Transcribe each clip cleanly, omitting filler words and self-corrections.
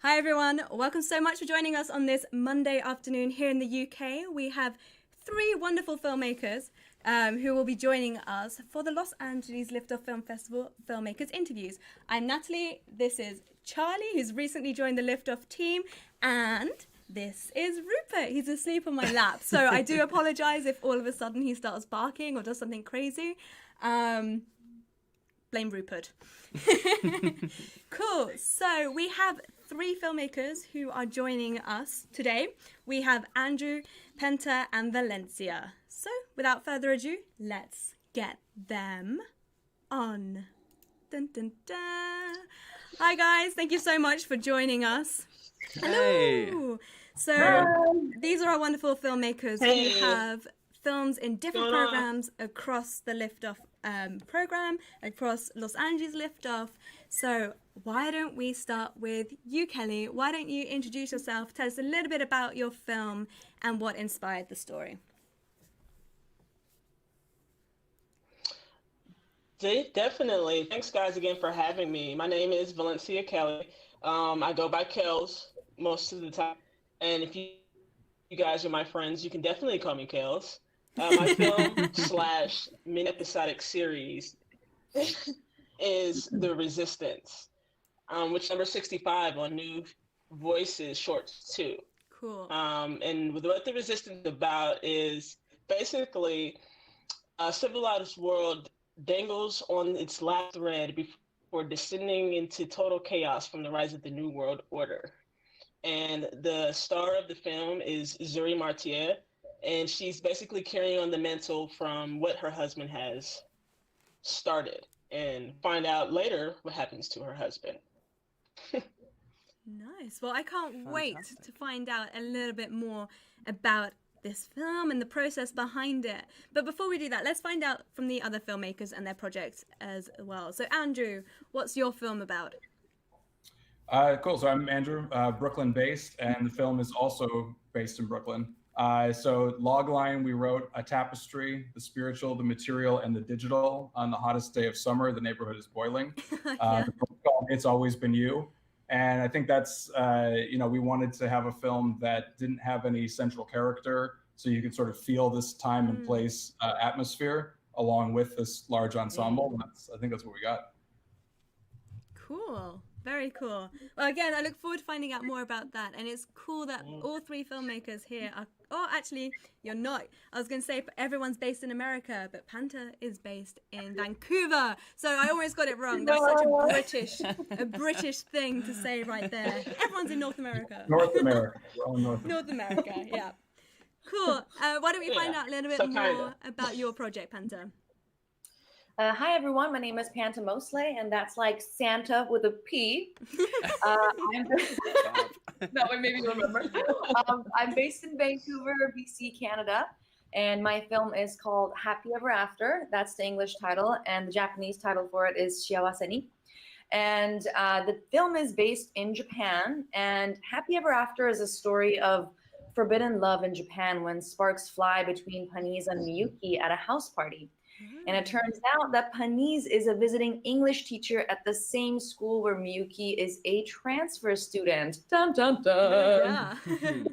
Hi everyone, welcome so much for joining us on this Monday afternoon here in the UK. We have three wonderful filmmakers who will be joining us for the Los Angeles Liftoff Film Festival Filmmakers interviews. I'm Natalie, this is Charlie, who's recently joined the Liftoff team, and this is Rupert. He's asleep on my lap, so I do apologise if all of a sudden he starts barking or does something crazy. Blame Rupert. Cool. So we have three filmmakers who are joining us today. We have Andrew, Penta, and Valencia. So without further ado, let's get them on. Dun, dun, dun. Hi guys, thank you so much for joining us. Hey. Hello. So these are our wonderful filmmakers who have films in different programs across the Liftoff program, across Los Angeles Liftoff. So why don't we start with you, Kelly? Why don't you introduce yourself, tell us a little bit about your film and what inspired the story? Definitely. Thanks, guys, again for having me. My name is Valencia Kelly. I go by Kels most of the time. And if you guys are my friends, you can definitely call me Kels. My film slash mini episodic series is The Resistance, which number 65 on New Voices Shorts 2. Cool. And what The Resistance is about is basically a civilized world dangles on its last thread before descending into total chaos from the rise of the New World Order. And the star of the film is Zuri Martier, and she's basically carrying on the mantle from what her husband has started, and find out later what happens to her husband. Nice. Well, I can't wait to find out a little bit more about this film and the process behind it. But before we do that, let's find out from the other filmmakers and their projects as well. So Andrew, what's your film about? Cool. So I'm Andrew, Brooklyn-based, and the film is also based in Brooklyn. So logline, we wrote a tapestry, the spiritual, the material, and the digital. On the hottest day of summer, the neighborhood is boiling. Yeah. The film called It's Always Been You. And I think that's, we wanted to have a film that didn't have any central character, so you could sort of feel this time and place atmosphere along with this large ensemble. And I think that's what we got. Cool. Very cool. Well, again, I look forward to finding out more about that. And it's cool that all three filmmakers here are... Oh, actually, you're not. I was going to say everyone's based in America, but Panta is based in Vancouver. So I almost got it wrong. That's such a British thing to say right there. Everyone's in North America. North America. We're all in North America, yeah. Cool. Why don't we find out a little bit more about your project, Panta? Hi everyone, my name is Panta Mosley, and that's like Santa with a P. That way maybe you'll remember. I'm based in Vancouver, BC, Canada, and my film is called Happy Ever After. That's the English title, and the Japanese title for it is Shiawase ni. And the film is based in Japan, and Happy Ever After is a story of forbidden love in Japan when sparks fly between Panise and Miyuki at a house party. And it turns out that Panise is a visiting English teacher at the same school where Miyuki is a transfer student. Dun, dun, dun. Yeah.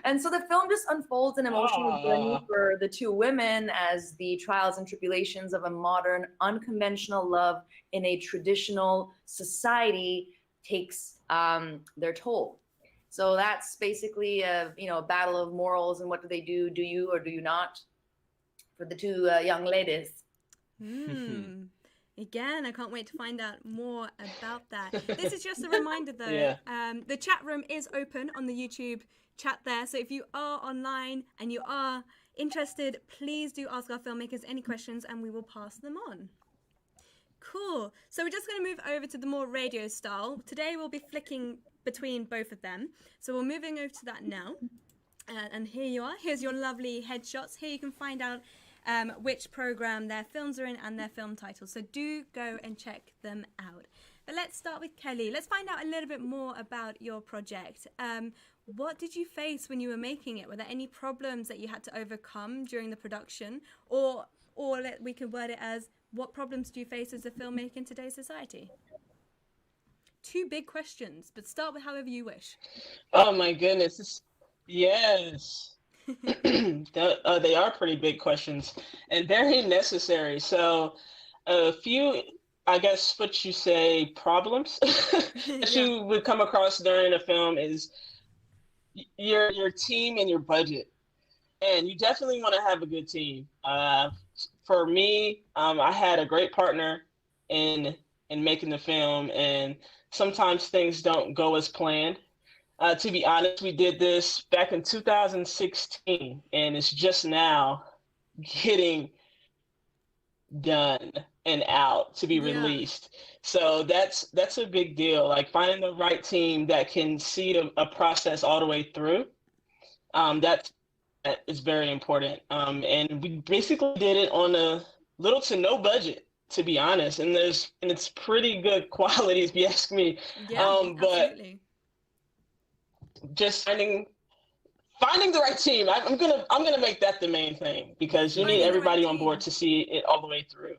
And so the film just unfolds an emotional journey for the two women as the trials and tribulations of a modern, unconventional love in a traditional society takes their toll. So that's basically a battle of morals and what do they do? Do you or do you not? For the two young ladies. Again, I can't wait to find out more about that. This is just a reminder though, the chat room is open on the YouTube chat there. So if you are online and you are interested, please do ask our filmmakers any questions and we will pass them on. Cool. So we're just going to move over to the more radio style. Today we'll be flicking between both of them. So we're moving over to that now. And here you are. Here's your lovely headshots. Here you can find out which program their films are in and their film titles. So do go and check them out. But let's start with Kelly. Let's find out a little bit more about your project. What did you face when you were making it? Were there any problems that you had to overcome during the production? Or we could word it as, what problems do you face as a filmmaker in today's society? 2 big questions, but start with however you wish. Oh my goodness. Yes. They are pretty big questions and very necessary. So a few, I guess what you say, problems that you would come across during a film is your team and your budget. And you definitely want to have a good team. For me, I had a great partner in making the film, and sometimes things don't go as planned. To be honest, we did this back in 2016, and it's just now getting done and out to be released. So that's a big deal. Like finding the right team that can see a process all the way through. That is very important. And we basically did it on a little to no budget, to be honest. And it's pretty good quality, if you ask me. Absolutely. Just finding the right team. I'm gonna make that the main thing, because you need everybody on board to see it all the way through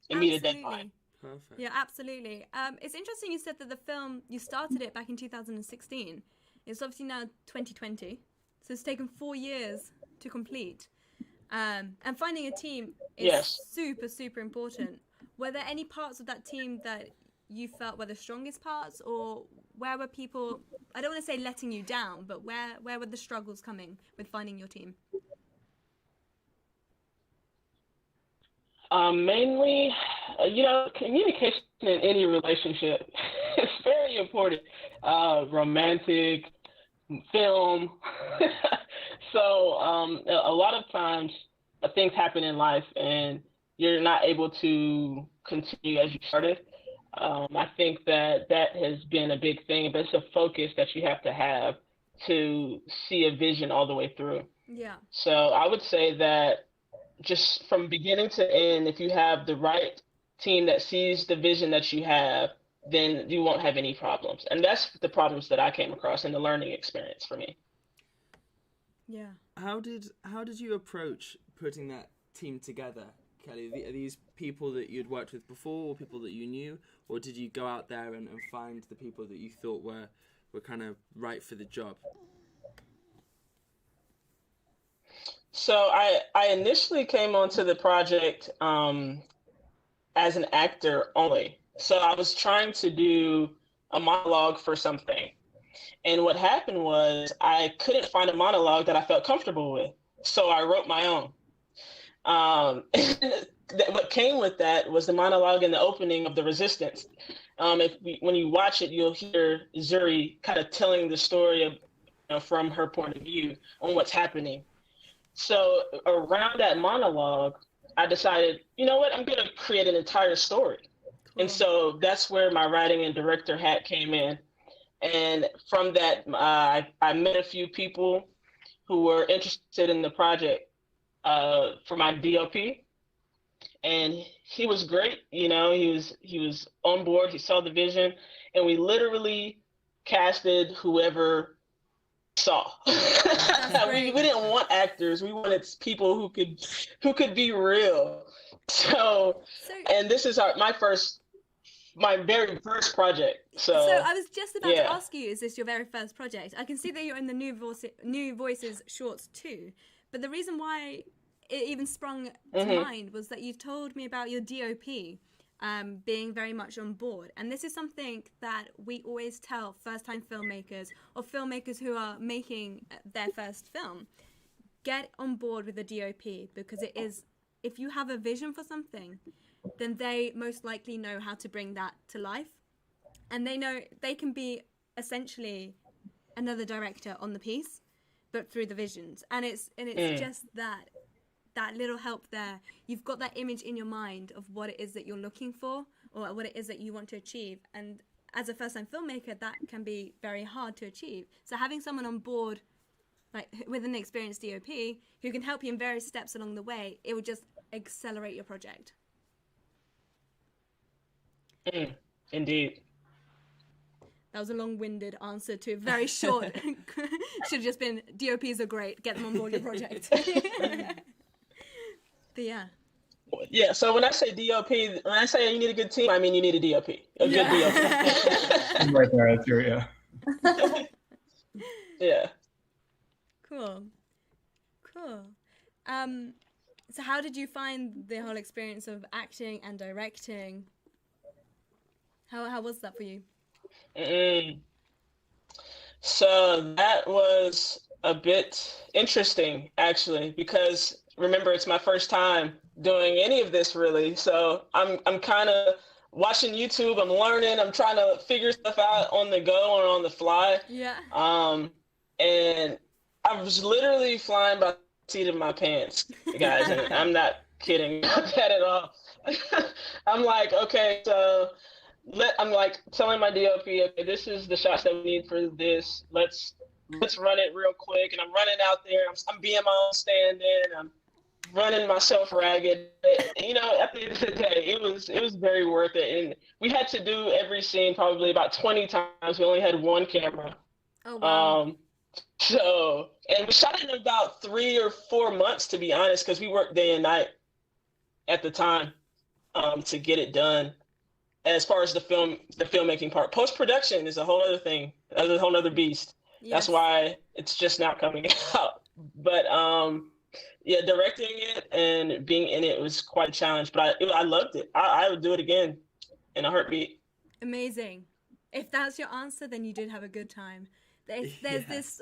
and meet a deadline. Perfect. Yeah, absolutely. It's interesting you said that the film, you started it back in 2016. It's obviously now 2020, so it's taken 4 years to complete. And finding a team is super, super important. Were there any parts of that team that you felt were the strongest parts, or where were people, I don't want to say letting you down, but where were the struggles coming with finding your team? Mainly, communication in any relationship is very important. Romantic, film. So a lot of times things happen in life and you're not able to continue as you started. I think that has been a big thing, but it's a focus that you have to see a vision all the way through. Yeah. So I would say that just from beginning to end, if you have the right team that sees the vision that you have, then you won't have any problems. And that's the problems that I came across in the learning experience for me. Yeah. How did you approach putting that team together, Kelly? Are these people that you'd worked with before, or people that you knew, or did you go out there and find the people that you thought were kind of right for the job? So I initially came onto the project as an actor only. So I was trying to do a monologue for something. And what happened was I couldn't find a monologue that I felt comfortable with. So I wrote my own. What came with that was the monologue in the opening of The Resistance. When you watch it, you'll hear Zuri kind of telling the story from her point of view on what's happening. So around that monologue, I decided, you know what, I'm going to create an entire story. Cool. And so that's where my writing and director hat came in. And from that, I met a few people who were interested in the project for my DOP. And he was great. He was on board. He saw the vision. And we literally casted whoever saw. we didn't want actors. We wanted people who could be real. So and this is my very first project. So I was just about to ask you, is this your very first project? I can see that you're in the New Voices shorts too, but the reason why it even sprung to mind was that you told me about your DOP being very much on board. And this is something that we always tell first-time filmmakers or filmmakers who are making their first film. Get on board with the DOP, because it is, if you have a vision for something, then they most likely know how to bring that to life. And they know they can be essentially another director on the piece, but through the visions. And it's just that little help there. You've got that image in your mind of what it is that you're looking for or what it is that you want to achieve. And as a first-time filmmaker, that can be very hard to achieve. So having someone on board, like with an experienced DOP, who can help you in various steps along the way, it will just accelerate your project. Indeed. That was a long-winded answer to a very short. Should have just been, DOPs are great. Get them on board your project. But yeah. Yeah, so when I say DOP, when I say you need a good team, I mean you need a DOP, a good DOP. Right there, that's your, yeah. Yeah. Cool. So how did you find the whole experience of acting and directing? How was that for you? So that was a bit interesting, actually, because remember, it's my first time doing any of this really. So I'm kind of watching YouTube. I'm learning. I'm trying to figure stuff out on the go and on the fly. Yeah. And I was literally flying by the seat of my pants, guys, and I'm not kidding about that at all. I'm like, okay, so I'm like telling my DOP, okay, this is the shots that we need for this. Let's run it real quick. And I'm running out there. I'm being my own stand-in. I'm running myself ragged. You know, at the end of the day, it was very worth it. And we had to do every scene probably about 20 times. We only had one camera. Oh wow. So, and we shot it in about 3 or 4 months, to be honest, because we worked day and night at the time to get it done. As far as the filmmaking part, post-production is a whole other thing. That's a whole other beast. Yes. That's why it's just now coming out. But yeah, directing it and being in it was quite a challenge. But I loved it. I would do it again in a heartbeat. Amazing. If that's your answer, then you did have a good time. There's this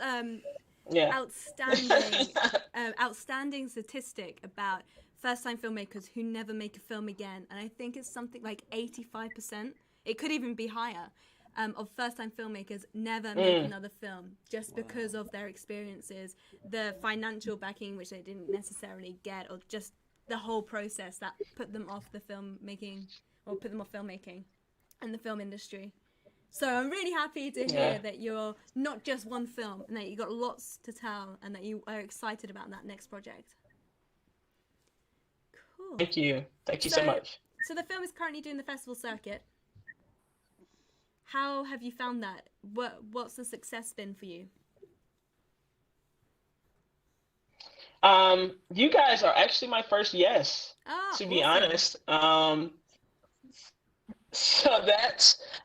outstanding statistic about first-time filmmakers who never make a film again, and I think it's something like 85%. It could even be higher. Of first-time filmmakers never make another film just because of their experiences, the financial backing which they didn't necessarily get, or just the whole process that put them off the filmmaking and the film industry. So I'm really happy to hear that you're not just one film and that you got lots to tell and that you are excited about that next project. Cool. Thank you so much. So the film is currently doing the festival circuit. How have you found that? What's the success been for you? You guys are actually my first yes, to be honest.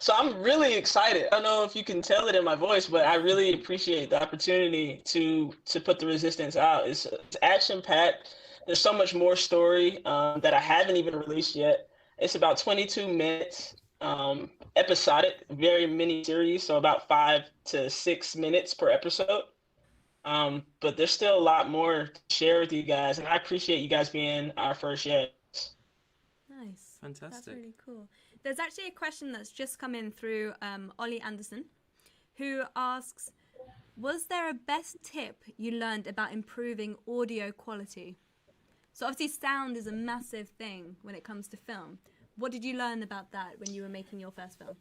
So I'm really excited. I don't know if you can tell it in my voice, but I really appreciate the opportunity to put The Resistance out. It's action-packed. There's so much more story that I haven't even released yet. It's about 22 minutes, episodic, very mini series, so about 5 to 6 minutes per episode. But there's still a lot more to share with you guys, and I appreciate you guys being our first yes. Nice. Fantastic. That's really cool. There's actually a question that's just come in through Ollie Anderson, who asks, was there a best tip you learned about improving audio quality? So obviously sound is a massive thing when it comes to film. What did you learn about that when you were making your first film?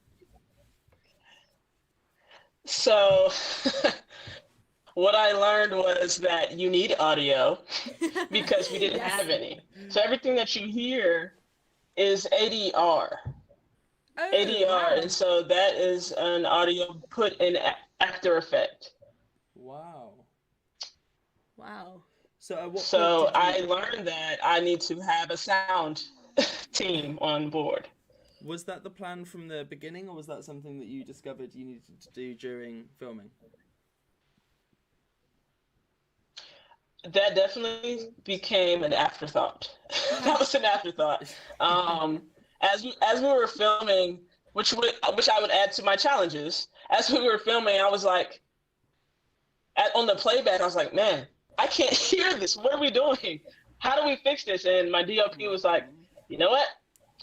So what I learned was that you need audio because we didn't have any. So everything that you hear is ADR. ADR, wow. And so that is an audio put in After Effects. Wow. So I learned that I need to have a sound team on board. Was that the plan from the beginning, or was that something that you discovered you needed to do during filming? That definitely became an afterthought. That was an afterthought. As we were filming, which I would add to my challenges, as we were filming, I was like, on the playback, I was like, man, I can't hear this. What are we doing? How do we fix this? And my DOP was like, you know what?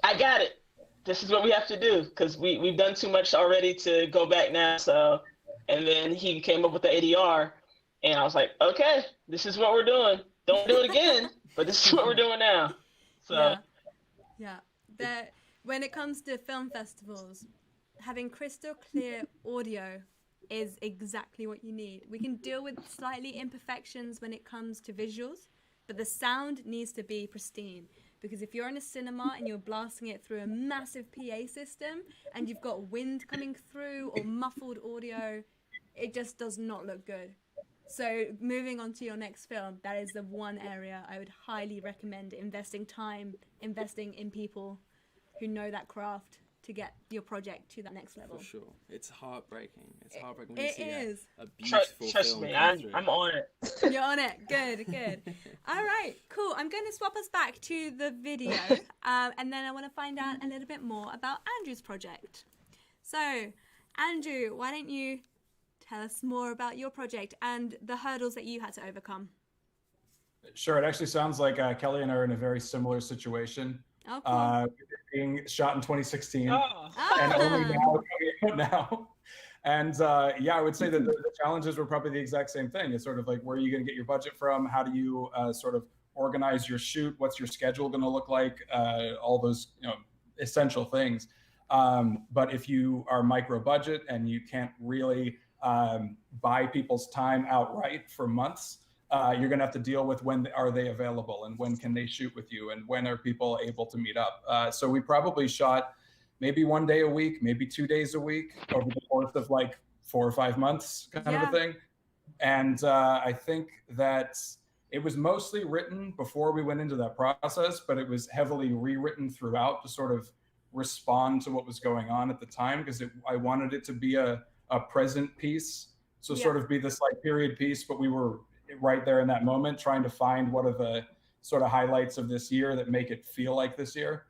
I got it. This is what we have to do because we've done too much already to go back now. So, and then he came up with the ADR, and I was like, okay, this is what we're doing. Don't do it again, but this is what we're doing now. So, yeah. When it comes to film festivals, having crystal clear audio is exactly what you need. We can deal with slightly imperfections when it comes to visuals, but the sound needs to be pristine. Because if you're in a cinema and you're blasting it through a massive PA system and you've got wind coming through or muffled audio, it just does not look good. So moving on to your next film, that is the one area I would highly recommend investing time, investing in people who know that craft to get your project to that next level. For sure. It's heartbreaking. It's heartbreaking when you see a beautiful Trust film me, come through. I'm on it. You're on it. Good. All right, cool. I'm going to swap us back to the video, and then I want to find out a little bit more about Andrew's project. So, Andrew, why don't you tell us more about your project and the hurdles that you had to overcome? Sure. It actually sounds like Kelly and I are in a very similar situation. Oh, cool. Being shot in 2016 Oh. and only now. And I would say that the challenges were probably the exact same thing. It's sort of like, where are you going to get your budget from? How do you sort of organize your shoot? What's your schedule going to look like? All those essential things. But if you are micro budget and you can't really buy people's time outright for months, you're going to have to deal with when are they available and when can they shoot with you and when are people able to meet up. So we probably shot maybe 1 day a week, maybe 2 days a week over the course of like 4 or 5 months kind of a thing. And I think that it was mostly written before we went into that process, but it was heavily rewritten throughout to sort of respond to what was going on at the time, because I wanted it to be a present piece. So sort of be this like period piece, but we were right there in that moment trying to find what are the sort of highlights of this year that make it feel like this year.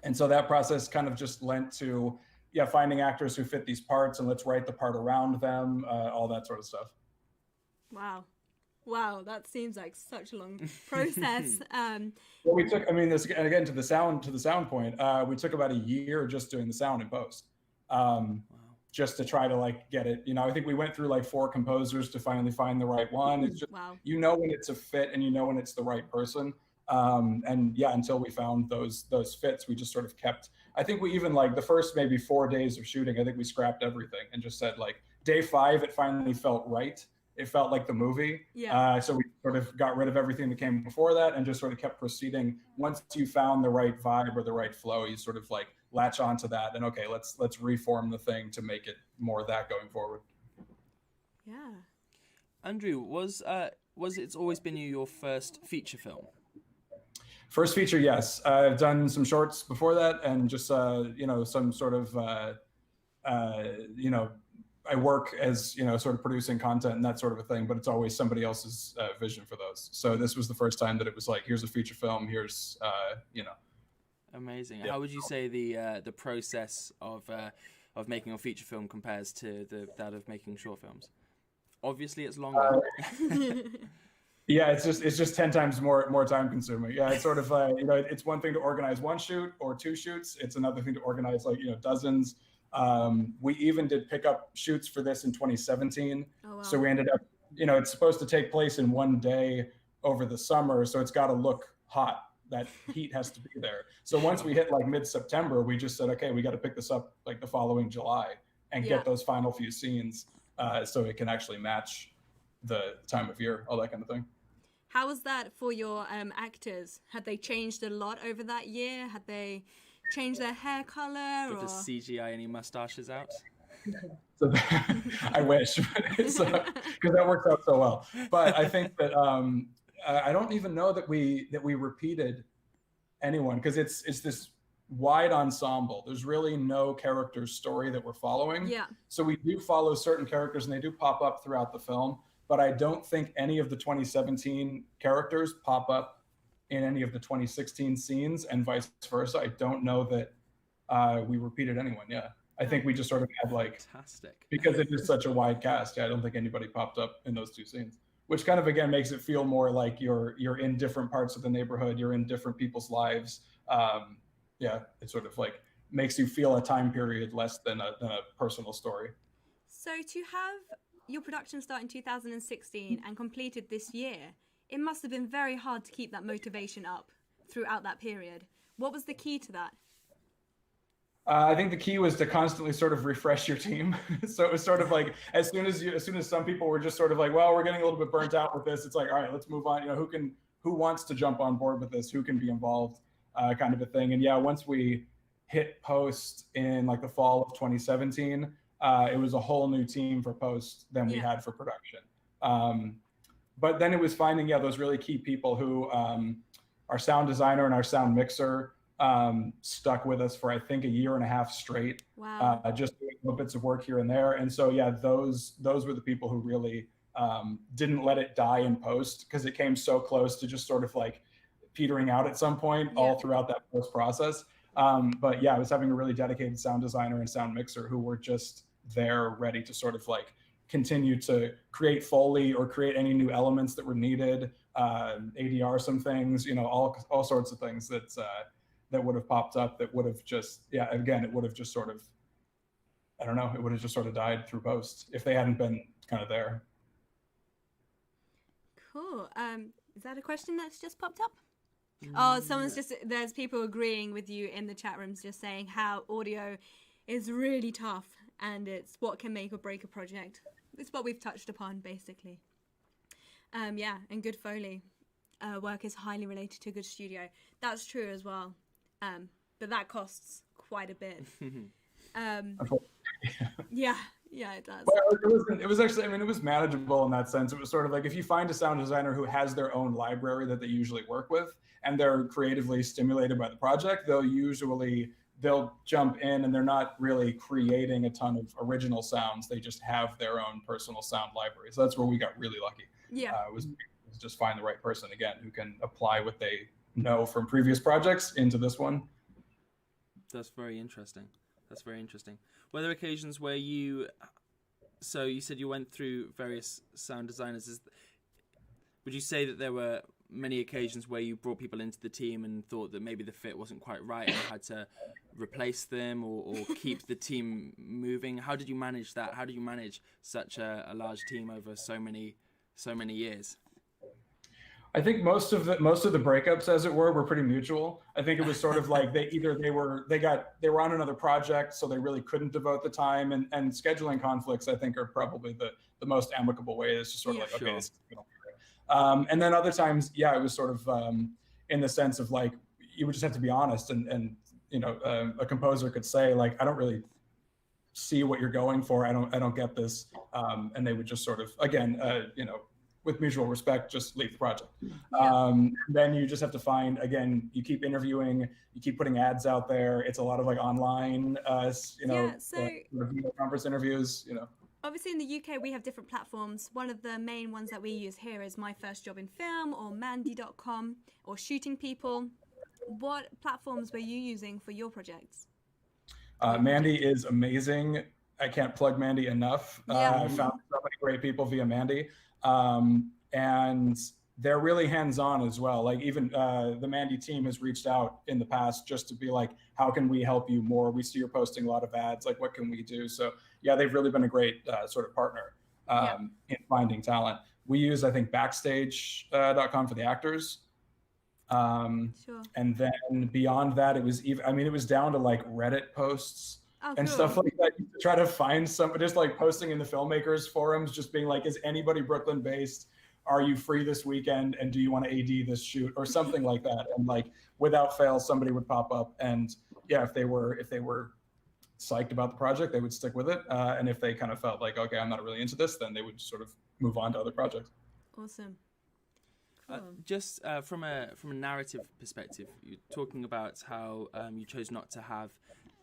And so that process kind of just lent to, finding actors who fit these parts and let's write the part around them, all that sort of stuff. Wow, that seems like such a long process. Well, we took, this again to the sound point, we took about a year just doing the sound and post. Just to try to like get it, I think we went through like 4 composers to finally find the right one. It's just, when it's a fit and when it's the right person. Until we found those fits, we just sort of kept, I think we even like the first maybe 4 days of shooting, I think we scrapped everything and just said like day 5, it finally felt right. It felt like the movie. So we sort of got rid of everything that came before that and just sort of kept proceeding. Once you found the right vibe or the right flow, you sort of like latch onto that and okay, let's reform the thing to make it more of that going forward. Yeah. Andrew, was It's Always Been You your first feature film? First feature, yes. I've done some shorts before that and just some sort of I work as sort of producing content and that sort of a thing, but it's always somebody else's vision for those. So this was the first time that it was like, here's a feature film, here's Amazing. Yeah. How would you say the process of making a feature film compares to that of making short films? Obviously, it's longer. It's just 10 times more time consuming. Yeah, it's sort of it's one thing to organize one shoot or 2 shoots. It's another thing to organize dozens. We even did pickup shoots for this in 2017. Oh, wow. So we ended up, it's supposed to take place in 1 day over the summer, so it's got to look hot. That heat has to be there. So once we hit like mid-September, we just said, okay, we got to pick this up like the following July and get those final few scenes so it can actually match the time of year, all that kind of thing. How was that for your actors? Had they changed a lot over that year? Had they changed their hair color? Did the CGI any mustaches out? So, I wish, because that works out so well. But I think that I don't even know that we repeated anyone, because it's this wide ensemble. There's really no character story that we're following. Yeah. So we do follow certain characters and they do pop up throughout the film, but I don't think any of the 2017 characters pop up in any of the 2016 scenes and vice versa. I don't know that we repeated anyone. Yeah. I think we just sort of had like, fantastic, because it is such a wide cast. Yeah, I don't think anybody popped up in those 2 scenes, which kind of, again, makes it feel more like you're in different parts of the neighborhood. You're in different people's lives. It sort of like makes you feel a time period less than a personal story. So to have your production start in 2016 and completed this year, it must have been very hard to keep that motivation up throughout that period. What was the key to that? I think the key was to constantly sort of refresh your team. So it was sort of like, as soon as some people were just sort of like, well, we're getting a little bit burnt out with this, it's like, all right, let's move on. Who wants to jump on board with this? Who can be involved? Kind of a thing. And once we hit post in like the fall of 2017, it was a whole new team for post than we had for production. But then it was finding, those really key people who, our sound designer and our sound mixer, stuck with us for I think a year and a half straight. Wow. Just doing little bits of work here and there. And so those were the people who really didn't let it die in post, because it came so close to just sort of like petering out at some point all throughout that post process. But I was having a really dedicated sound designer and sound mixer who were just there ready to sort of like continue to create Foley or create any new elements that were needed, ADR some things, all sorts of things that would have popped up that would have just, again, it would have just sort of, I don't know, it would have just sort of died through post if they hadn't been kind of there. Cool. Is that a question that's just popped up? Oh, there's people agreeing with you in the chat rooms, just saying how audio is really tough and it's what can make or break a project. It's what we've touched upon, basically. And good Foley work is highly related to a good studio. That's true as well. But that costs quite a bit. It does. Well, it was actually, it was manageable in that sense. It was sort of like if you find a sound designer who has their own library that they usually work with and they're creatively stimulated by the project, they'll jump in and they're not really creating a ton of original sounds. They just have their own personal sound library. So that's where we got really lucky. It was just find the right person, again, who can apply what they know from previous projects into this one. That's very interesting. Were there occasions where you said you went through various sound designers. Would you say that there were many occasions where you brought people into the team and thought that maybe the fit wasn't quite right and you had to replace them or keep the team moving? How did you manage that? How did you manage such a large team over so many years? I think most of the breakups, as it were pretty mutual. I think it was sort of like they were on another project, so they really couldn't devote the time, and scheduling conflicts, I think, are probably the most amicable way. Is just sort of okay, this is gonna work. And then other times, it was sort of in the sense of like you would just have to be honest, and a composer could say like, I don't really see what you're going for. I don't get this, and they would just sort of with mutual respect, just leave the project. Then you just have to find, again, you keep interviewing, you keep putting ads out there. It's a lot of like online, video conference interviews, Obviously in the UK, we have different platforms. One of the main ones that we use here is My First Job in Film or Mandy.com or Shooting People. What platforms were you using for your projects? Mandy is amazing. I can't plug Mandy enough. I found so many great people via Mandy. And they're really hands-on as well. Like even the Mandy team has reached out in the past just to be like, how can we help you more? We see you're posting a lot of ads. Like, what can we do? So they've really been a great sort of partner in finding talent. We use, I think, backstage.com for the actors. And then beyond that, it was it was down to like Reddit posts and stuff like that. You try to find somebody just like posting in the Filmmakers forums, just being like, is anybody Brooklyn based? Are you free this weekend? And do you want to AD this shoot or something like that? And like without fail, somebody would pop up. And if they were psyched about the project, they would stick with it. And if they kind of felt like, okay, I'm not really into this, then they would sort of move on to other projects. Awesome. Cool. Just from a narrative perspective, you're talking about how you chose not to have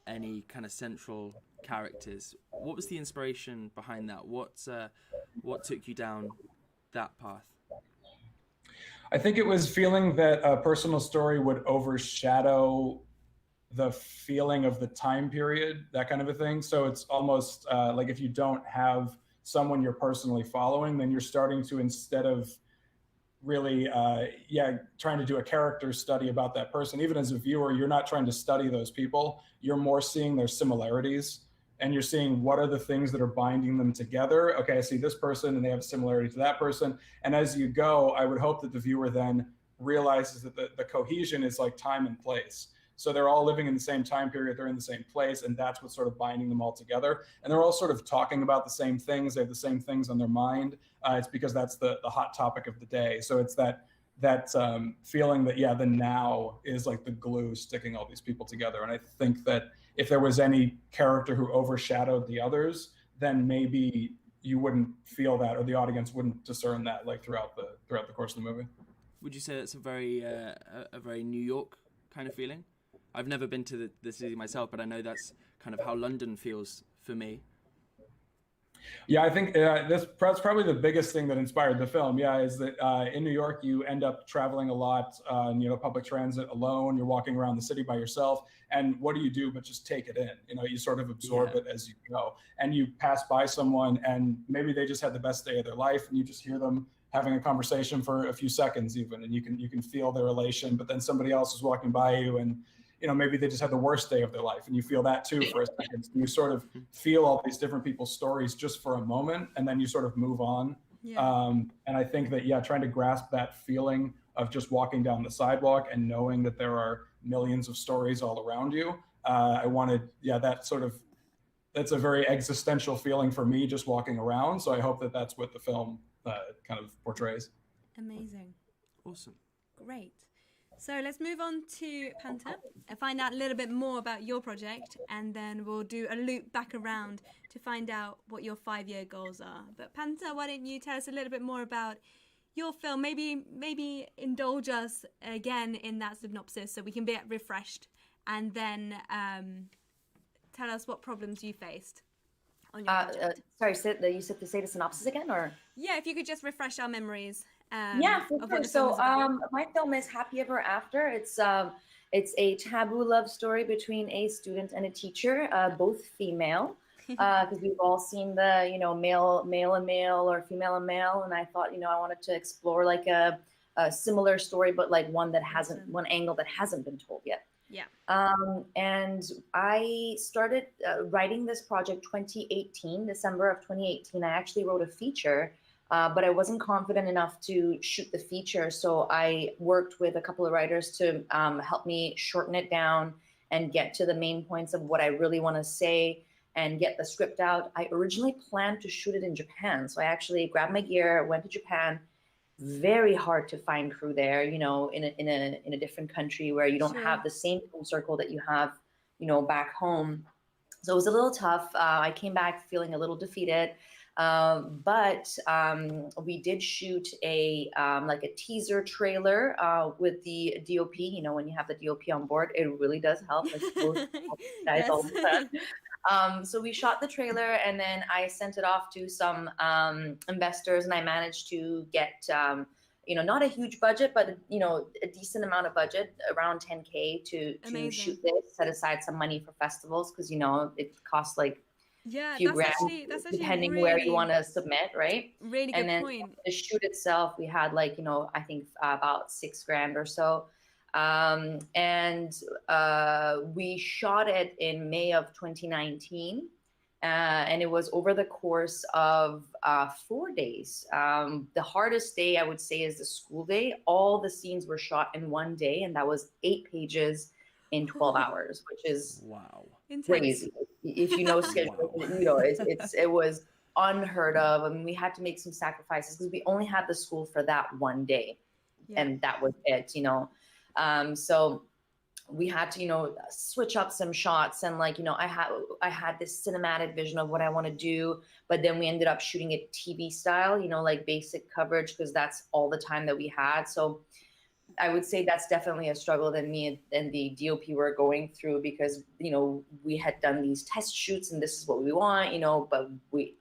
any kind of central characters. What was the inspiration behind that? What took you down that path? I think it was feeling that a personal story would overshadow the feeling of the time period, that kind of a thing. So it's almost like if you don't have someone you're personally following, then you're starting to, instead of really trying to do a character study about that person, even as a viewer, you're not trying to study those people. You're more seeing their similarities, and you're seeing what are the things that are binding them together. Okay, I see this person and they have a similarity to that person. And as you go, I would hope that the viewer then realizes that the cohesion is like time and place. So they're all living in the same time period, they're in the same place, and that's what's sort of binding them all together. And they're all sort of talking about the same things, they have the same things on their mind. It's because that's the hot topic of the day. So it's that feeling that, the now is like the glue sticking all these people together. And I think that if there was any character who overshadowed the others, then maybe you wouldn't feel that, or the audience wouldn't discern that, like throughout the course of the movie. Would you say that's a very New York kind of feeling? I've never been to the city myself, but I know that's kind of how London feels for me. Yeah, I think that's probably the biggest thing that inspired the film. Yeah, is that in New York you end up traveling a lot, public transit alone. You're walking around the city by yourself, and what do you do but just take it in? You sort of absorb it as you go, and you pass by someone, and maybe they just had the best day of their life, and you just hear them having a conversation for a few seconds even, and you can feel their elation. But then somebody else is walking by you, and maybe they just had the worst day of their life, and you feel that too for a second. So you sort of feel all these different people's stories just for a moment, and then you sort of move on. Yeah. And I think that, trying to grasp that feeling of just walking down the sidewalk and knowing that there are millions of stories all around you. I wanted, that's a very existential feeling for me just walking around. So I hope that that's what the film kind of portrays. Amazing. Awesome. Great. So let's move on to Panta and find out a little bit more about your project, and then we'll do a loop back around to find out what your 5-year goals are. But Panta, why don't you tell us a little bit more about your film? Maybe indulge us again in that synopsis so we can be refreshed, and then tell us what problems you faced on your project. Sorry, you said to say the synopsis again, or? Yeah, if you could just refresh our memories. Yeah, for sure. So my film is Happy Ever After. It's a taboo love story between a student and a teacher, both female, because we've all seen the male and male, or female and male, and I thought I wanted to explore like a similar story, but like one angle that hasn't been told yet. Yeah. And I started writing this project 2018, December of 2018. I actually wrote a feature. But I wasn't confident enough to shoot the feature. So I worked with a couple of writers to help me shorten it down and get to the main points of what I really want to say and get the script out. I originally planned to shoot it in Japan. So I actually grabbed my gear, went to Japan. Very hard to find crew there, in a different country where you don't have the same film circle that you have, back home. So it was a little tough. I came back feeling a little defeated. But we did shoot a teaser trailer with the DOP. When you have the DOP on board, it really does help. Guys all the time. So we shot the trailer, and then I sent it off to some investors, and I managed to get not a huge budget, but a decent amount of budget, around 10K to shoot this. Set aside some money for festivals because it costs like few grand, that's actually depending really, where you want to submit, right? Really good point. And then the shoot itself, we had I think about $6,000 or so. And we shot it in May of 2019. And it was over the course of 4 days. The hardest day I would say is the school day. All the scenes were shot in one day, and that was 8 pages in 12 hours, which is crazy. If you know schedule, it was unheard of. I mean, we had to make some sacrifices because we only had the school for that one day, and that was it. So we had to switch up some shots, and I had this cinematic vision of what I want to do, but then we ended up shooting it TV style, like basic coverage, because that's all the time that we had. So I would say that's definitely a struggle that me and the DOP were going through, because, we had done these test shoots and this is what we want, but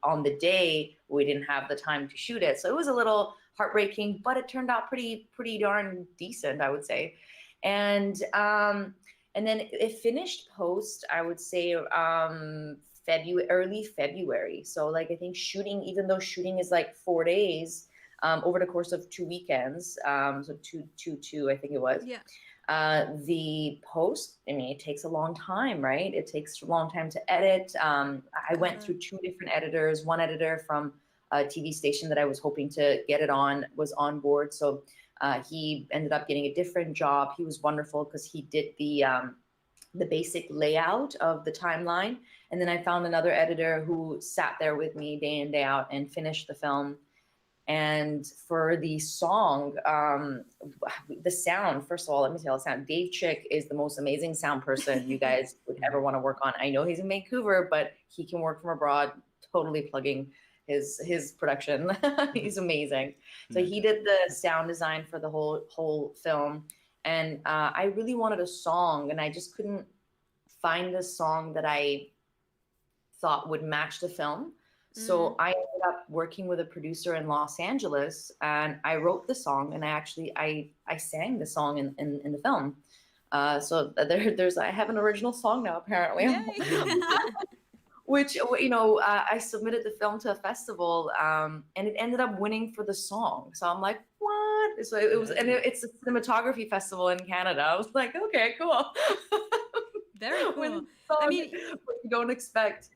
on the day, we didn't have the time to shoot it. So it was a little heartbreaking, but it turned out pretty darn decent, I would say. And then it finished post, I would say, early February. So I think shooting, even though shooting is 4 days, over the course of 2 weekends, so two, I think it was. Yeah. The post, it takes a long time, right? It takes a long time to edit. I went through 2 different editors. One editor from a TV station that I was hoping to get it on was on board. So he ended up getting a different job. He was wonderful because he did the basic layout of the timeline. And then I found another editor who sat there with me day in, day out and finished the film. And for the song, the sound, first of all, let me tell you the sound. Dave Chick is the most amazing sound person you guys would ever want to work on. I know he's in Vancouver, but he can work from abroad, totally plugging his production. He's amazing. So he did the sound design for the whole film. And I really wanted a song, and I just couldn't find a song that I thought would match the film. So I ended up working with a producer in Los Angeles, and I wrote the song, and I sang the song in the film. So I have an original song now, apparently. Which, you know, I submitted the film to a festival, and it ended up winning for the song. So I'm like, what? So it was, and it's a cinematography festival in Canada. I was like, okay, cool. Very cool. I mean, what you don't expect.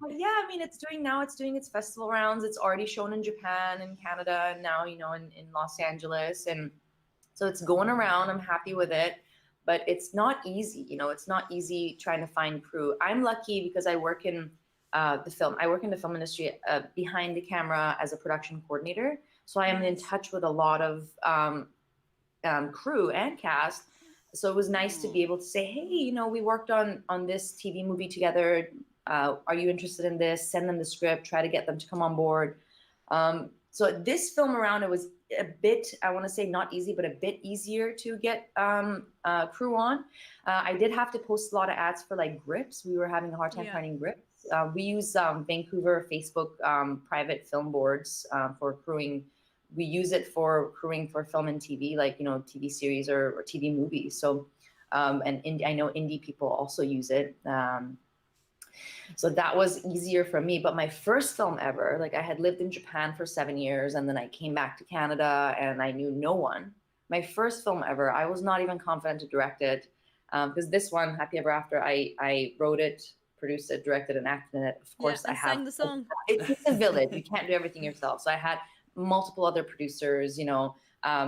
But yeah, I mean, it's doing its festival rounds. It's already shown in Japan and Canada, and now, you know, in Los Angeles. And so it's going around. I'm happy with it, but it's not easy. You know, it's not easy trying to find crew. I'm lucky because I work in the film industry behind the camera as a production coordinator. So I am in touch with a lot of crew and cast. So it was nice to be able to say, hey, you know, we worked on this TV movie together. Are you interested in this? Send them the script, try to get them to come on board. So this film around, it was a bit, I want to say not easy, but a bit easier to get crew on. I did have to post a lot of ads for like grips. We were having a hard time finding grips. We use Vancouver Facebook private film boards for crewing. We use it for crewing for film and TV, like, you know, TV series or TV movies. So, and I know indie people also use it. So that was easier for me. But my first film ever, like I had lived in Japan for 7 years, and then I came back to Canada and I knew no one. My first film ever, I was not even confident to direct it. Because this one, Happy Ever After, I wrote it, produced it, directed and acted in it. Of course, I have. Sang the song. It's a village. You can't do everything yourself. So I had multiple other producers, you know, a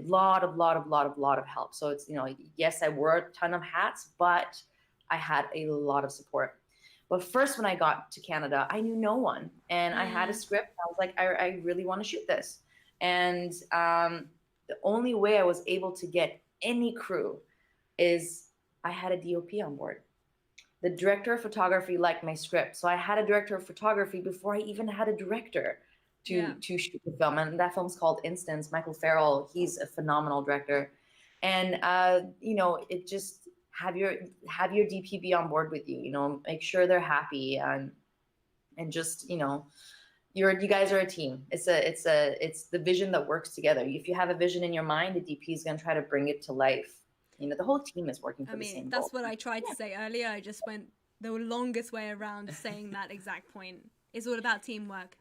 lot of help. So it's, you know, yes, I wore a ton of hats, but I had a lot of support. But first, when I got to Canada, I knew no one, and I had a script. I was like, I really want to shoot this. And the only way I was able to get any crew is I had a DOP on board. The director of photography liked my script. So I had a director of photography before I even had a director to shoot the film. And that film's called Instance. Michael Farrell, he's a phenomenal director. And, you know, it just, have your DP be on board with you, you know, make sure they're happy, and just, you know, you guys are a team. It's the vision that works together. If you have a vision in your mind, the DP is going to try to bring it to life. You know, the whole team is working for the same goal. That's what I tried to say earlier. I just went the longest way around saying that exact point. It's all about teamwork.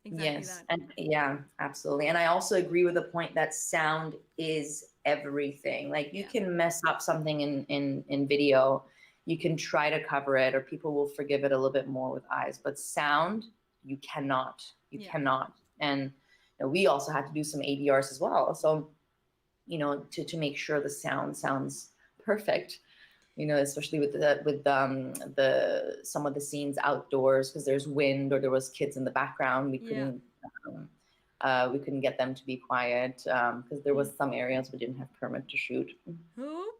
Exactly yes, that. And yeah, absolutely. And I also agree with the point that sound is everything. Like you can mess up something in video, you can try to cover it, or people will forgive it a little bit more with eyes, but sound, you cannot. And you know, we also had to do some ADRs as well. So, you know, to make sure the sound sounds perfect. You know, especially with some of the scenes outdoors, because there's wind or there was kids in the background. We couldn't get them to be quiet because there was some areas we didn't have permit to shoot. Oop.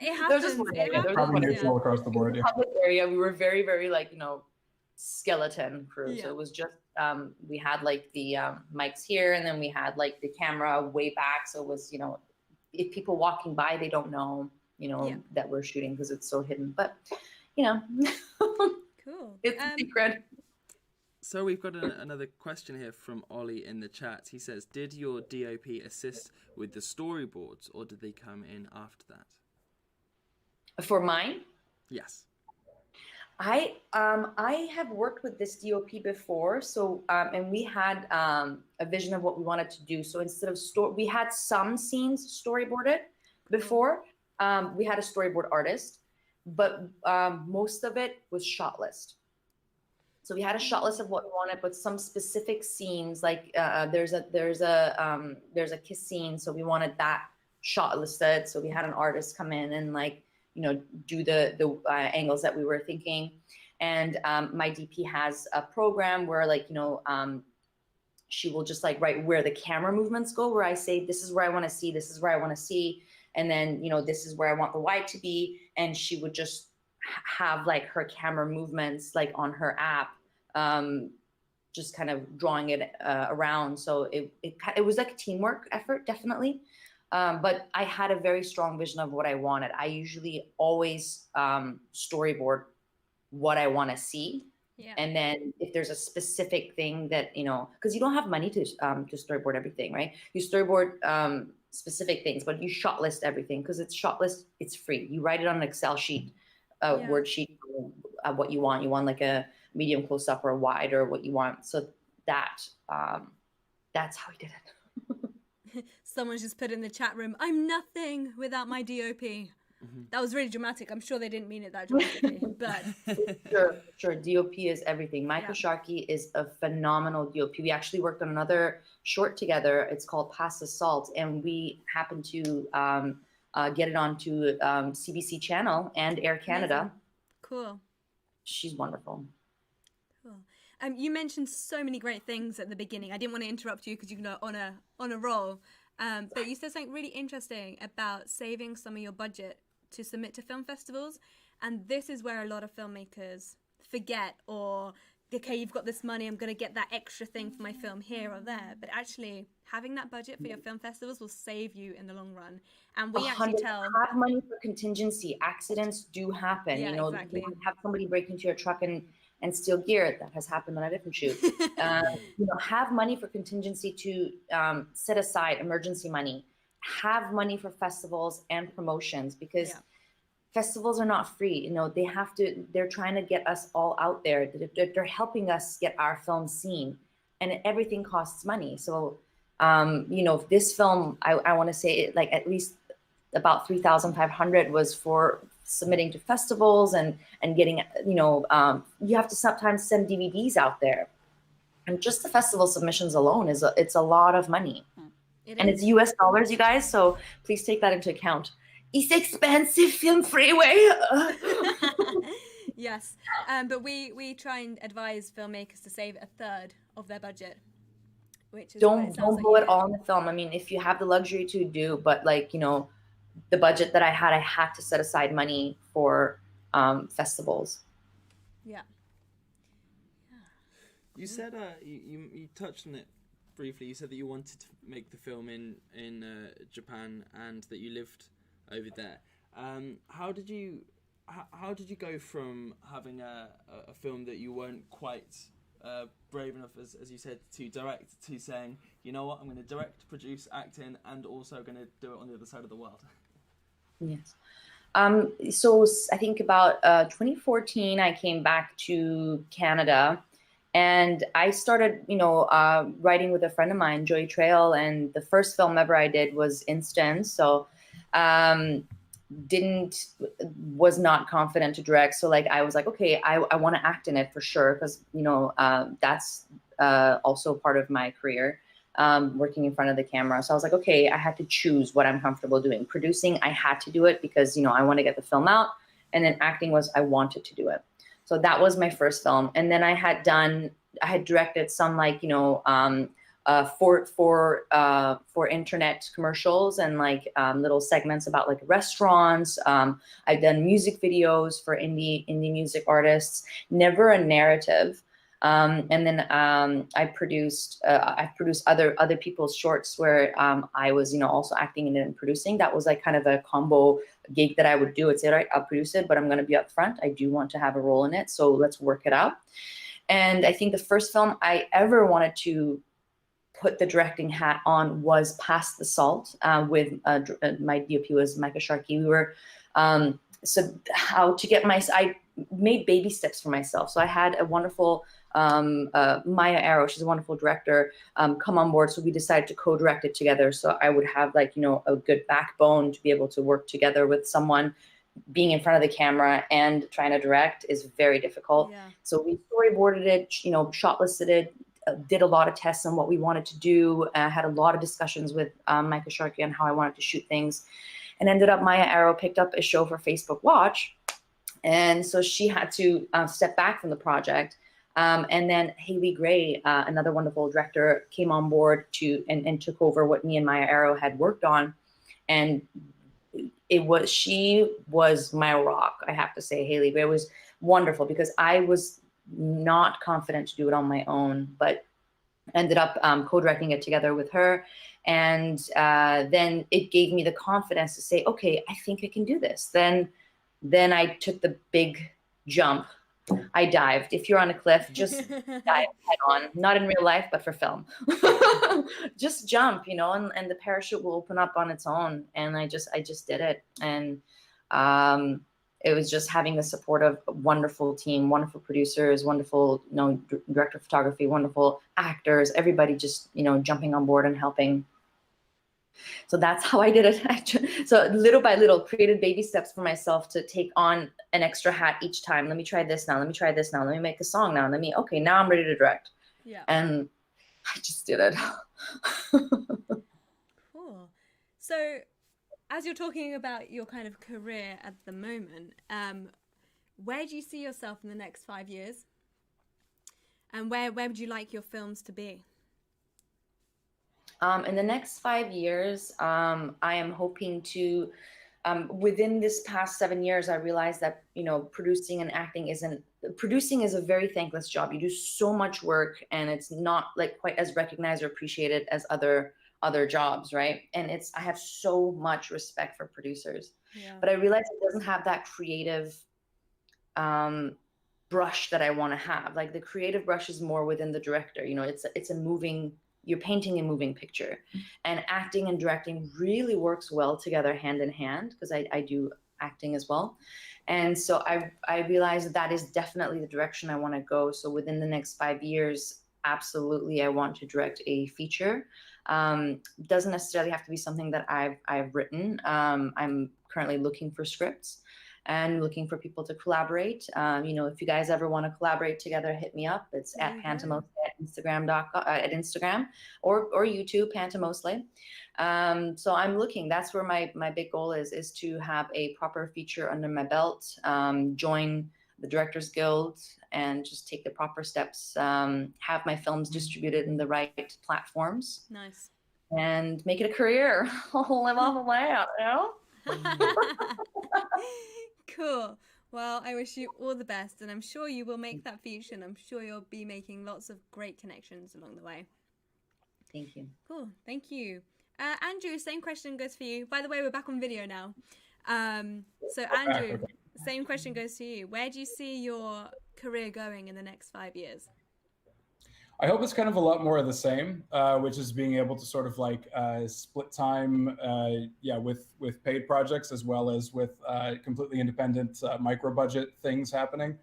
It happens. Probably neutral across the board. In the public area, we were very, very like, you know, skeleton crew. So it was just we had like the mics here, and then we had like the camera way back. So it was, you know, if people walking by, they don't know, you know, that we're shooting because it's so hidden. But, you know, cool. It's a secret. So we've got another question here from Ollie in the chat. He says, did your DOP assist with the storyboards, or did they come in after that? For mine? Yes. I have worked with this DOP before, so and we had a vision of what we wanted to do. So instead of we had some scenes storyboarded before. We had a storyboard artist, but most of it was shot list. So we had a shot list of what we wanted, but some specific scenes, like there's a kiss scene, so we wanted that shot listed. So we had an artist come in and like, you know, do the angles that we were thinking. And my DP has a program where like, she will just like write where the camera movements go, where I say, this is where I want to see, this is where I want to see. And then, this is where I want the wide to be. And she would just have like her camera movements like on her app, just kind of drawing it around. So it was like a teamwork effort, definitely. But I had a very strong vision of what I wanted. I usually always storyboard what I want to see. Yeah. And then if there's a specific thing that, because you don't have money to storyboard everything, right? You storyboard specific things, but you shot list everything because it's shot list, it's free. You write it on an Excel sheet, Word sheet, what you want. You want like a medium close up or a wide or what you want. So that's how we did it. Someone's just put in the chat room, I'm nothing without my DOP. That was really dramatic. I'm sure they didn't mean it that dramatically, but sure. DOP is everything. Michael Sharkey is a phenomenal DOP. We actually worked on another short together. It's called Pass the Salt, and we happened to get it onto CBC Channel and Air Canada. Amazing. Cool. She's wonderful. Cool. You mentioned so many great things at the beginning. I didn't want to interrupt you because you're on a roll. But you said something really interesting about saving some of your budget to submit to film festivals. And this is where a lot of filmmakers forget, or, okay, you've got this money, I'm going to get that extra thing for my film here or there. But actually, having that budget for your film festivals will save you in the long run. And we actually have money for contingency. Accidents do happen. Yeah, exactly. You have somebody break into your truck and steal gear. That has happened on a different shoot. Have money for contingency to set aside emergency money. Have money for festivals and promotions, because festivals are not free. They're trying to get us all out there. They're helping us get our film seen, and everything costs money. So, this film, I want to say like at least about 3,500 was for submitting to festivals and getting, you have to sometimes send DVDs out there. And just the festival submissions alone it's a lot of money. It's US dollars, you guys. So please take that into account. It's expensive, film freeway. Yes. But we try and advise filmmakers to save a third of their budget. Which is don't blow it all in the film. I mean, if you have the luxury to do, but like, the budget that I had to set aside money for festivals. Yeah. You said you touched on it briefly. You said that you wanted to make the film in Japan and that you lived over there. How did you go from having a film that you weren't quite brave enough, as you said, to direct, to saying, you know what, I'm going to direct, produce, act in, and also going to do it on the other side of the world? Yes. So I think about 2014, I came back to Canada, and I started, writing with a friend of mine, Joy Trail, and the first film ever I did was Instance. So was not confident to direct. So like, I was like, okay, I want to act in it for sure. Because, that's also part of my career, working in front of the camera. So I was like, okay, I had to choose what I'm comfortable doing. Producing, I had to do it because, I want to get the film out. And then acting was, I wanted to do it. So that was my first film. And then I had directed some like, for internet commercials and like little segments about like restaurants. I've done music videos for indie music artists, never a narrative. And then I've produced other people's shorts where I was, also acting in it and producing. That was like kind of a combo gig that I would do. I'd say, all right, I'll produce it, but I'm going to be up front. I do want to have a role in it. So let's work it out. And I think the first film I ever wanted to put the directing hat on was Pass the Salt, with my DOP was Micah Sharkey. We were, so how to get I made baby steps for myself. So I had a wonderful Maya Arrow, she's a wonderful director, come on board. So we decided to co-direct it together. So I would have like, a good backbone to be able to work together with someone. Being in front of the camera and trying to direct is very difficult. Yeah. So we storyboarded it, shot listed it, did a lot of tests on what we wanted to do. Had a lot of discussions with Micah Sharkey on how I wanted to shoot things, and ended up Maya Arrow picked up a show for Facebook Watch And so she had to step back from the project. And then Haley Gray, another wonderful director, came on board and took over what me and Maya Arrow had worked on. And she was my rock, I have to say. Haley Gray was wonderful because I was not confident to do it on my own, but ended up co-directing it together with her. And then it gave me the confidence to say, okay, I think I can do this. Then I took the big jump. I dived. If you're on a cliff, just dive head on. Not in real life, but for film. Just jump, you know, and the parachute will open up on its own. And I just did it. And it was just having the support of a wonderful team, wonderful producers, wonderful, you know, director of photography, wonderful actors, everybody just, you know, jumping on board and helping. So that's how I did it. So little by little, created baby steps for myself to take on an extra hat each time. Let me try this now. Let me try this now. Let me make a song now. Okay, now I'm ready to direct. Yeah. And I just did it. Cool. So as you're talking about your kind of career at the moment, where do you see yourself in the next 5 years? And where would you like your films to be? In the next 5 years, I am hoping to, within this past 7 years, I realized that, you know, producing and acting producing is a very thankless job. You do so much work and it's not like quite as recognized or appreciated as other jobs, right? And I have so much respect for producers, but I realized it doesn't have that creative brush that I want to have. Like the creative brush is more within the director, you know, it's a moving, you're painting a moving picture, and acting and directing really works well together hand in hand, because I do acting as well. And so I realized that is definitely the direction I want to go. So within the next 5 years, absolutely, I want to direct a feature. Doesn't necessarily have to be something that I've written. I'm currently looking for scripts and looking for people to collaborate. You know, if you guys ever want to collaborate together, hit me up. It's at Pantamosle at Instagram or YouTube, Pantamosle. So I'm looking. That's where my big goal is to have a proper feature under my belt, join the Directors Guild, and just take the proper steps, have my films distributed in the right platforms. Nice. And make it a career. Live off of that, you know? Cool. Well, I wish you all the best, and I'm sure you will make that feature, and I'm sure you'll be making lots of great connections along the way. Thank you. Cool. Thank you. Andrew, same question goes for you. By the way, we're back on video now. So Andrew, same question goes to you. Where do you see your career going in the next 5 years? I hope it's kind of a lot more of the same, which is being able to sort of like split time, with paid projects as well as with completely independent micro budget things happening.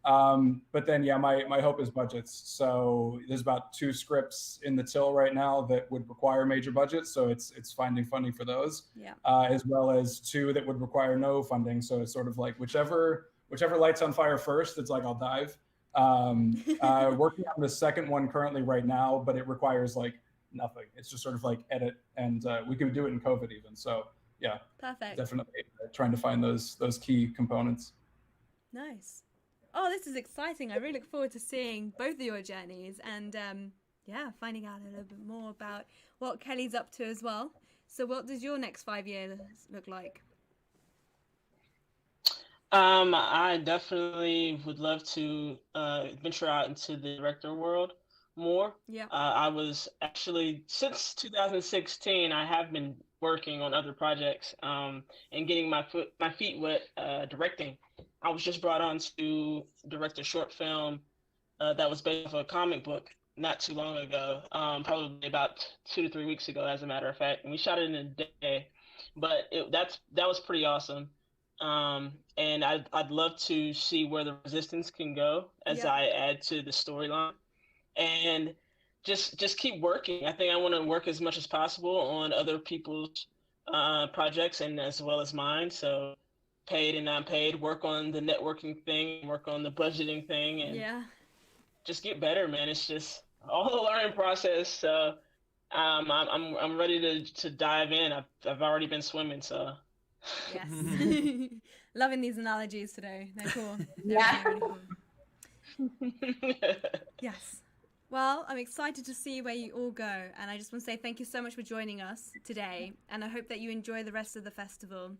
But then, my hope is budgets. So there's about 2 scripts in the till right now that would require major budgets. So it's finding funding for those, as well as 2 that would require no funding. So it's sort of like whichever light's on fire first, it's like I'll dive. Working on the second one currently right now, but it requires like nothing. It's just sort of like edit, and we could do it in COVID even. So yeah, perfect. Definitely trying to find those key components. Nice. Oh, this is exciting. I really look forward to seeing both of your journeys and finding out a little bit more about what Kelly's up to as well. So what does your next 5 years look like? I definitely would love to venture out into the director world more. Yeah. I was actually, since 2016, I have been working on other projects and getting my feet wet directing. I was just brought on to direct a short film that was based off a comic book not too long ago, probably about 2 to 3 weeks ago, as a matter of fact. And we shot it in a day, but that was pretty awesome. And I'd love to see where the Resistance can go as I add to the storyline, and just keep working. I think I want to work as much as possible on other people's projects and as well as mine. So paid and non-paid, work on the networking thing, work on the budgeting thing, and just get better, man. It's just all the learning process. So I'm ready to dive in. I've already been swimming, so. Yes. Loving these analogies today. They're cool. They're Yeah. really cool. Yes. Well, I'm excited to see where you all go. And I just want to say thank you so much for joining us today. And I hope that you enjoy the rest of the festival.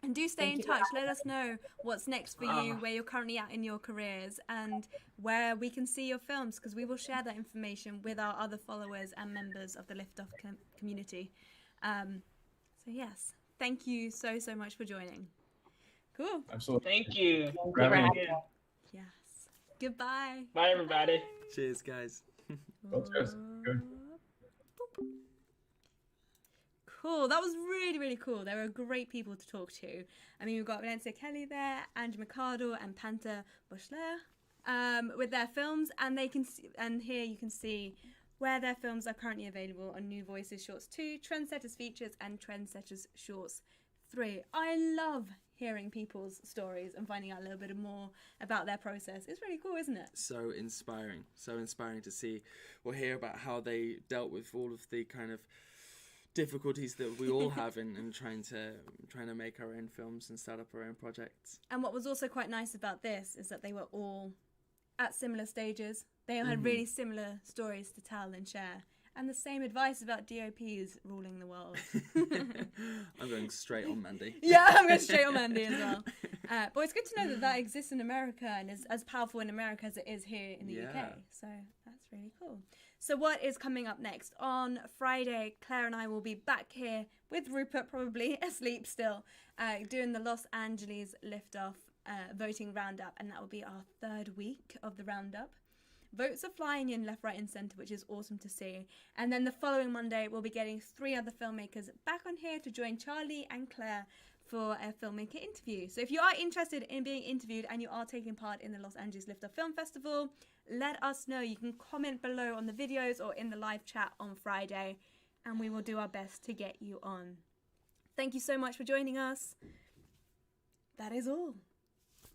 And do stay in touch. Let us know what's next for you, where you're currently at in your careers, and where we can see your films, because we will share that information with our other followers and members of the Lift Off community. So yes, thank you so much for joining. Cool. Absolutely. Thank you. Yes. Goodbye. Bye, everybody. Cheers, guys. Cheers. Good. Cool. That was really cool. They were great people to talk to. I mean, we've got Valencia Kelly there, Andrew Mercado, and Panta Boschler with their films, and they can see, and here you can see where their films are currently available on New Voices Shorts 2, Trendsetters Features, and Trendsetters Shorts 3. I love hearing people's stories and finding out a little bit more about their process. It's really cool, isn't it? So inspiring to see or hear about how they dealt with all of the kind of difficulties that we all have in trying to make our own films and start up our own projects. And what was also quite nice about this is that they were all at similar stages. They all had really similar stories to tell and share. And the same advice about DOPs ruling the world. I'm going straight on Mandy. Yeah, I'm going straight on Mandy as well. But it's good to know that exists in America and is as powerful in America as it is here in the UK. So that's really cool. So what is coming up next? On Friday, Claire and I will be back here with Rupert, probably asleep still, doing the Los Angeles Liftoff voting roundup. And that will be our third week of the roundup. Votes are flying in left, right and centre, which is awesome to see. And then the following Monday, we'll be getting 3 other filmmakers back on here to join Charlie and Claire for a filmmaker interview. So if you are interested in being interviewed and you are taking part in the Los Angeles Liftoff Film Festival, let us know. You can comment below on the videos or in the live chat on Friday, and we will do our best to get you on. Thank you so much for joining us. That is all.